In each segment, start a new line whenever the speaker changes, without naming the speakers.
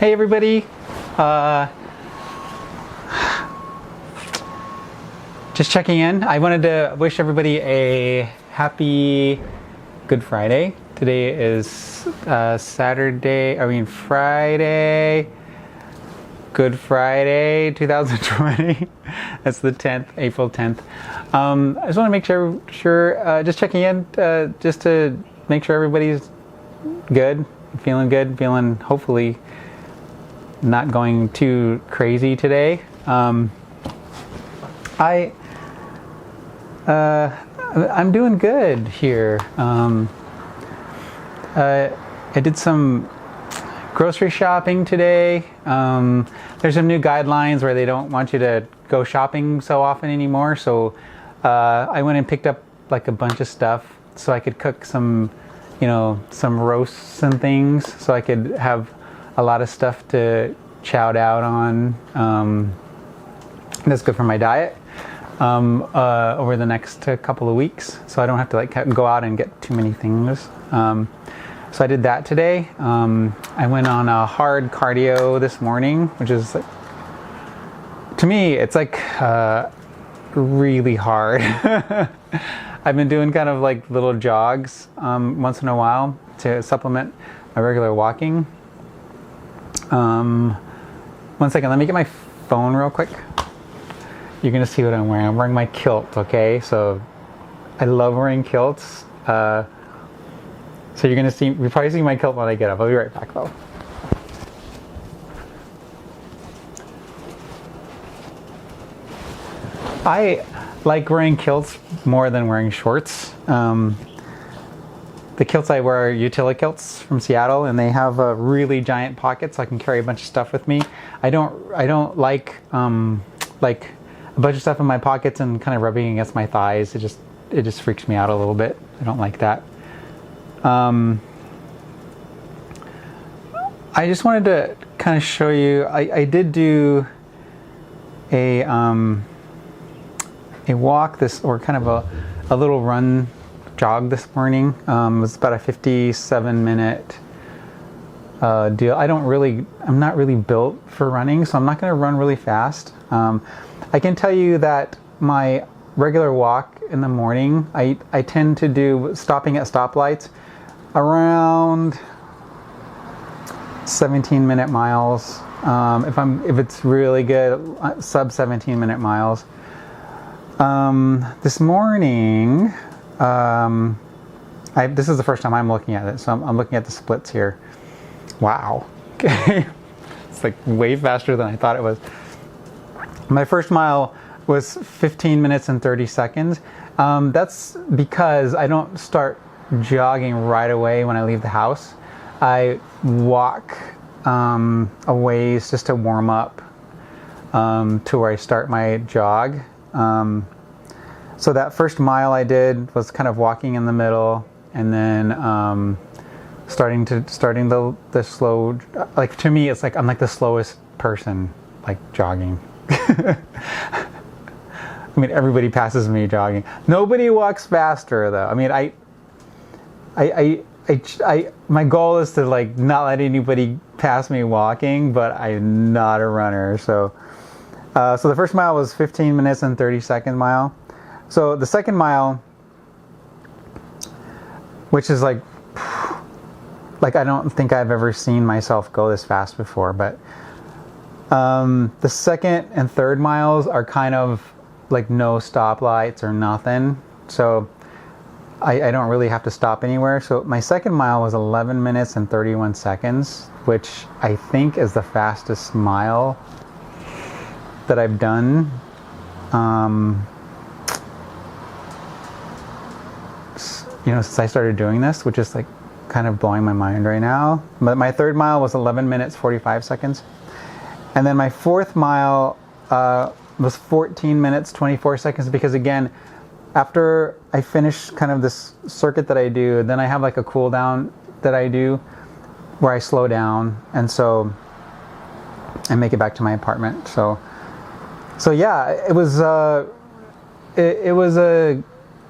Hey everybody, just checking in. I wanted to wish everybody a happy Good Friday. Today is Friday, Good Friday 2020. That's the 10th, April 10th. I just want to make sure just checking in, just to make sure everybody's good, feeling hopefully not going too crazy today. I'm doing good here. I did some grocery shopping today. There's some new guidelines where they don't want you to go shopping so often anymore. So I went and picked up like a bunch of stuff so I could cook some roasts and things, so I could have a lot of stuff to chow out on. That's good for my diet over the next couple of weeks, so I don't have to go out and get too many things. So I did that today. I went on a hard cardio this morning, which is to me it's really hard. I've been doing kind of like little jogs once in a while to supplement my regular walking. One second, let me get my phone real quick. You're gonna see what I'm wearing. I'm wearing my kilt, okay? So I love wearing kilts. So you'll probably see my kilt when I get up. I'll be right back though. I like wearing kilts more than wearing shorts. The kilts I wear are utility kilts from Seattle, and they have a really giant pocket, so I can carry a bunch of stuff with me. I don't like a bunch of stuff in my pockets and kind of rubbing against my thighs. It just freaks me out a little bit. I don't like that. I just wanted to kind of show you. I did do a walk or kind of a little run jog this morning. It was about a 57-minute deal. I'm not really built for running, so I'm not going to run really fast. I can tell you that my regular walk in the morning, I tend to do stopping at stoplights around 17-minute miles. If it's really good, sub 17-minute miles. This morning, this is the first time I'm looking at it, so I'm looking at the splits here. Wow. Okay. It's like way faster than I thought it was. My first mile was 15 minutes and 30 seconds. That's because I don't start jogging right away when I leave the house. I walk a ways just to warm up to where I start my jog. So that first mile I did was kind of walking in the middle, and then starting the slow. Like, to me, it's like I'm like the slowest person like jogging. I mean, everybody passes me jogging. Nobody walks faster though. I mean, my goal is to like not let anybody pass me walking, but I'm not a runner. So the first mile was 15 minutes and 30 second mile. So the second mile, which is like I don't think I've ever seen myself go this fast before, but the second and third miles are kind of like no stoplights or nothing. So I don't really have to stop anywhere. So my second mile was 11 minutes and 31 seconds, which I think is the fastest mile that I've done. Since I started doing this, which is like kind of blowing my mind right now. But my third mile was 11 minutes 45 seconds, and then my fourth mile was 14 minutes 24 seconds. Because again, after I finish kind of this circuit that I do, then I have like a cool down that I do where I slow down, and so I make it back to my apartment. So yeah, it was a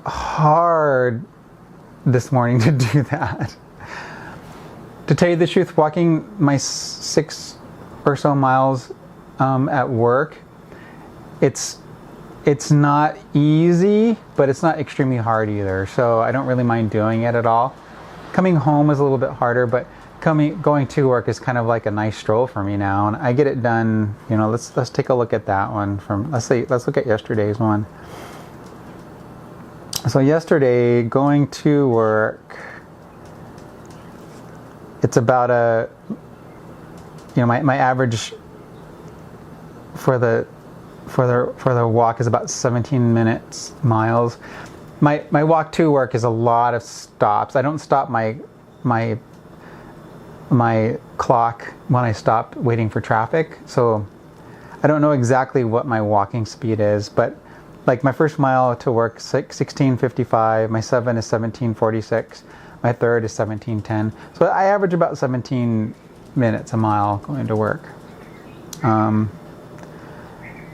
hard this morning to do that. To tell you the truth, walking my 6 or so miles at work. It's not easy, but it's not extremely hard either. So I don't really mind doing it at all. Coming home is a little bit harder, but going to work is kind of like a nice stroll for me now, and I get it done. You know, let's take a look at that one from let's look at yesterday's one. So yesterday, going to work, it's about my average for the walk is about 17 miles. My walk to work is a lot of stops. I don't stop my clock when I stop waiting for traffic, so I don't know exactly what my walking speed is, but like my first mile to work 16:55, my 7 is 17:46, my third is 17:10. So I average about 17 minutes a mile going to work. And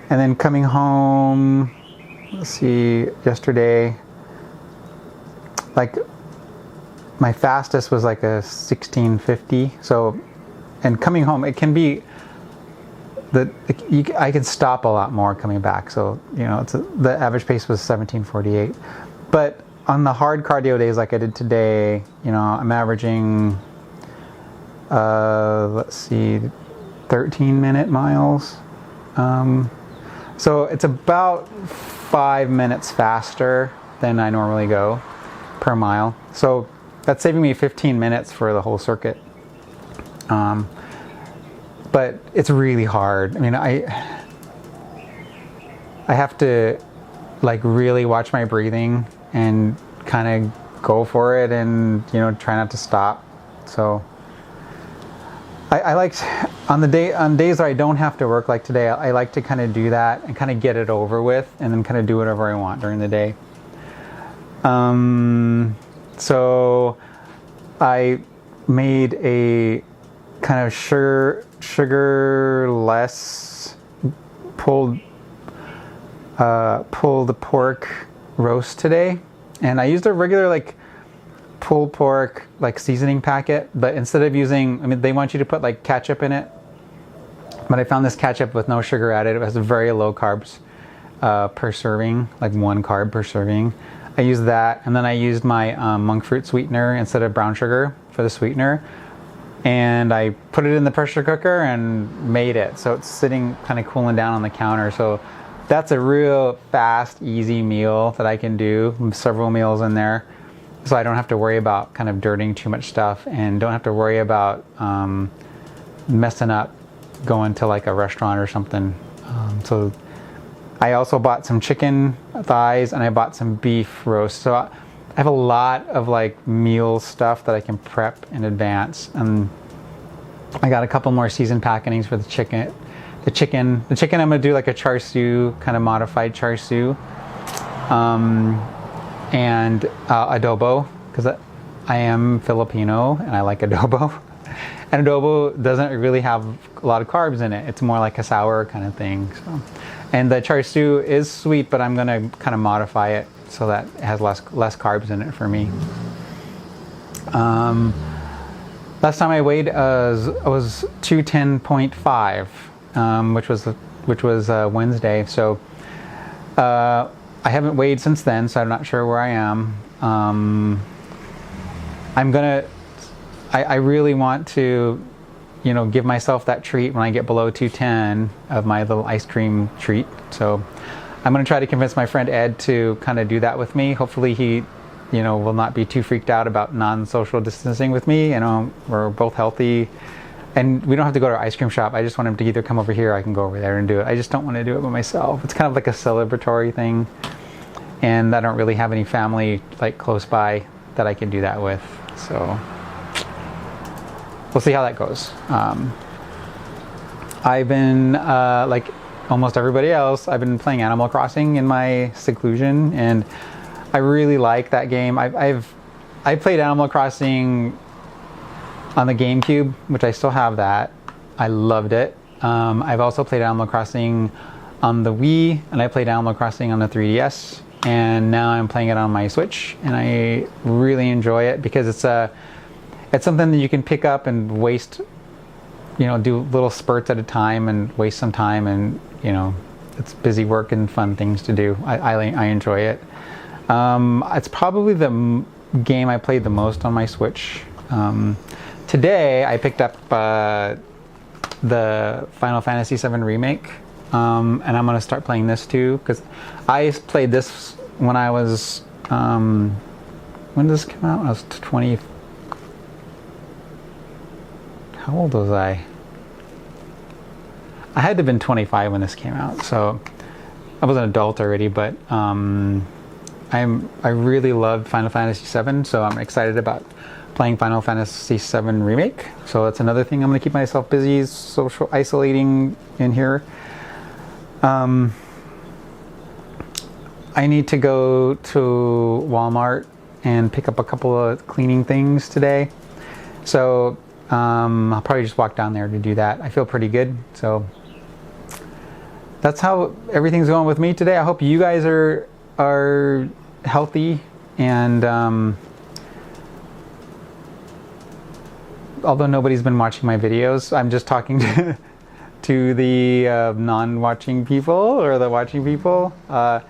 then coming home, let's see, yesterday, like my fastest was like a 16:50. So, and coming home, it can be I can stop a lot more coming back. So, you know, the average pace was 17:48. But on the hard cardio days like I did today, you know, I'm averaging, let's see, 13-minute miles. So it's about 5 minutes faster than I normally go per mile. So that's saving me 15 minutes for the whole circuit. But it's really hard. I mean, I have to like really watch my breathing and kind of go for it, and you know, try not to stop. So I like on days that I don't have to work like today, I like to kind of do that and kind of get it over with, and then kind of do whatever I want during the day. So I made a kind of sugar-less pulled pork roast today, and I used a regular like pulled pork like seasoning packet, but instead of using, I mean, they want you to put like ketchup in it, but I found this ketchup with no sugar added. It has very low carbs per serving, like 1 carb per serving. I used that, and then I used my monk fruit sweetener instead of brown sugar for the sweetener. And I put it in the pressure cooker and made it. So it's sitting kind of cooling down on the counter. So that's a real fast, easy meal that I can do. Several meals in there. So I don't have to worry about kind of dirtying too much stuff, and don't have to worry about messing up going to like a restaurant or something. So I also bought some chicken thighs, and I bought some beef roast. So I have a lot of like meal stuff that I can prep in advance, and I got a couple more seasoned packagings for the chicken. The chicken I'm gonna do like a char siu, kind of modified char siu, and adobo, because I am Filipino and I like adobo. And adobo doesn't really have a lot of carbs in it. It's more like a sour kind of thing. So. And the char siu is sweet, but I'm gonna kind of modify it so that it has less carbs in it for me. Last time I weighed was 210.5, which was Wednesday. So I haven't weighed since then, so I'm not sure where I am. I really want to, you know, give myself that treat when I get below 210 of my little ice cream treat. So I'm going to try to convince my friend Ed to kind of do that with me. Hopefully he, you know, will not be too freaked out about non-social distancing with me. You know, we're both healthy, and we don't have to go to an ice cream shop. I just want him to either come over here or I can go over there and do it. I just don't want to do it by myself. It's kind of like a celebratory thing, and I don't really have any family like close by that I can do that with. So we'll see how that goes. I've been like almost everybody else, I've been playing Animal Crossing in my seclusion, and I really like that game. I played Animal Crossing on the GameCube, which I still have that. I loved it. I've also played Animal Crossing on the Wii, and I played Animal Crossing on the 3DS, and now I'm playing it on my Switch, and I really enjoy it because it's something that you can pick up and waste do little spurts at a time and waste some time, and it's busy work and fun things to do. I enjoy it. It's probably the game I played the most on my Switch. Today I picked up the Final Fantasy VII Remake, and I'm going to start playing this too, because I played this when I was, when did this come out? I was 20, how old was I? I had to have been 25 when this came out, so I was an adult already, but I really loved Final Fantasy VII, so I'm excited about playing Final Fantasy VII Remake. So that's another thing I'm going to keep myself busy, social isolating in here. I need to go to Walmart and pick up a couple of cleaning things today. So I'll probably just walk down there to do that. I feel pretty good. So that's how everything's going with me today. I hope you guys are healthy, and although nobody's been watching my videos, I'm just talking to the non-watching people or the watching people. I'm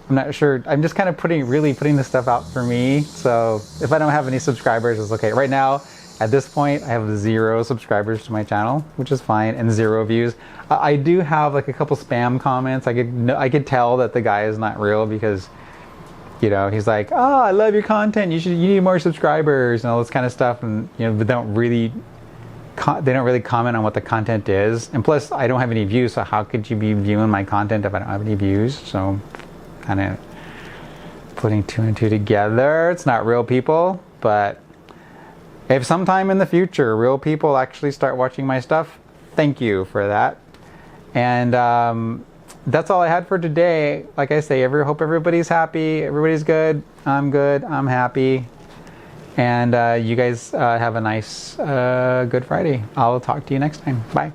not sure. I'm just kind of really putting this stuff out for me. So if I don't have any subscribers, it's okay. Right now, at this point, I have 0 subscribers to my channel, which is fine, and 0 views. I do have like a couple spam comments. I could tell that the guy is not real, because he's like, "Oh, I love your content. You need more subscribers," and all this kind of stuff. And but they don't really comment on what the content is. And plus, I don't have any views, so how could you be viewing my content if I don't have any views? So, kind of putting 2 and 2 together. It's not real people, but if sometime in the future real people actually start watching my stuff, thank you for that. And that's all I had for today. Like I say, hope everybody's happy, everybody's good, I'm happy. And you guys have a nice Good Friday. I'll talk to you next time. Bye.